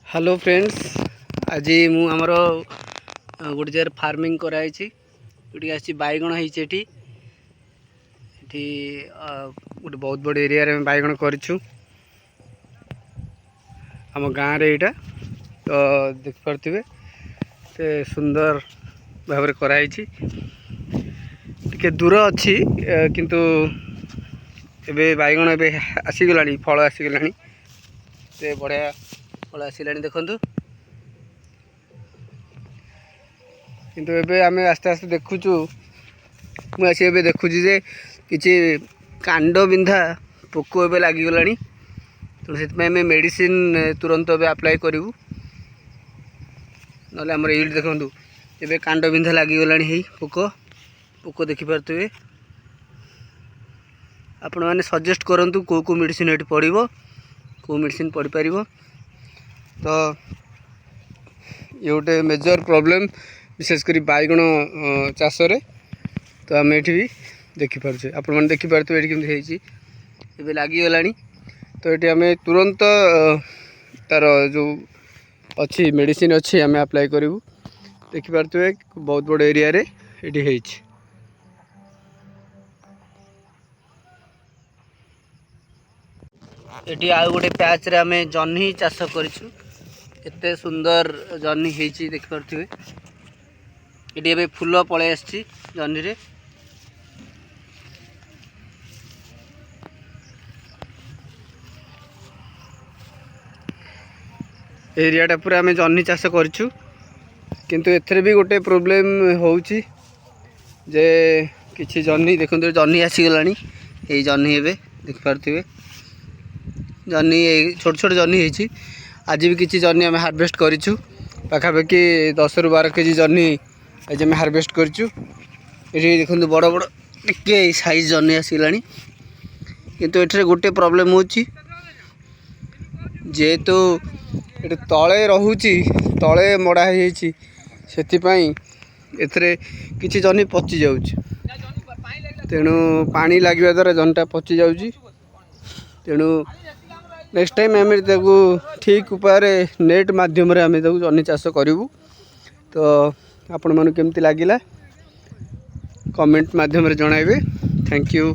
Hello friends, आज मु आमर गोटे जगह फार्मिंग कराई ये आसी बैगण होती गोटे बहुत बड़ एरिया रे बैगण करूँ आम गाँव रे यहाँ तो देखिपे सुंदर भाव कराई टे दूर अच्छी किंतु एबे बैगण एबे आसीगला फल आसीगला बढ़िया फल आसला देखु किंतु एबे आमे आस्ते आस्ते देखुचु मुझे देखुची जे किसी कांड बिंधा पोक एबे लागिगला तो से मेडिसिन तुरंत एबे अप्लाई करूँ ना आम ये देखु एबे कांड बिंधा लागिगला पोक पोक देखिपे आपण मैंने सजेस्ट करूँ कौ मेडिसिन ये पड़ो कौ मेडिसिन पड़ पार तो ये गोटे मेजर प्रॉब्लम विशेषकर बैगण चाष तो आम ये भी देखिपे आपण मैंने देखिपे ये कमी लगिगला तो ये आम तुरंत तार जो अच्छी मेडिसिन अच्छी आम अप्लाई करूँ देखिपे बहुत बड़ एरिया रे ये ये आउ गोटे प्याच रे आम जह्नी चाष करूँ एते सुंदर जह्नी होती देखिपे ये फूल पलि आसी जह्नी रे एरियाटा पूरा आम जह्नी चाष करूँ किंतु एथरे भी गोटे प्रोब्लेम होउची जे किछि जह्नी देखो जह्नी आसीगला ये जह्नी एबे देखिपे जह्नी छोट छोट जह्नी होती आज भी किसी जह्नी आम हार्वेस्ट करूँ पाखापाखि 10 ରୁ 12 केजी जह्नी आज आम हार्वेस्ट करूँ ये देखो बड़ बड़ टे साइज जह्नी आसीगला किंतु एठरे गोटे प्रॉब्लम होची जेहेतु ये तले रोची तले मड़ा होती से किसी जह्नी पचि जाऊँ तेणु पानी लगे द्वारा जह्नीटा पचि जाऊँ तेणु नेक्स्ट टाइम आम ठीक उपाय नेट माध्यम आम जह्नी चाष करूँ तो आपण मन केमती लगिला कमेंट माध्यम जनइबे। Thank you.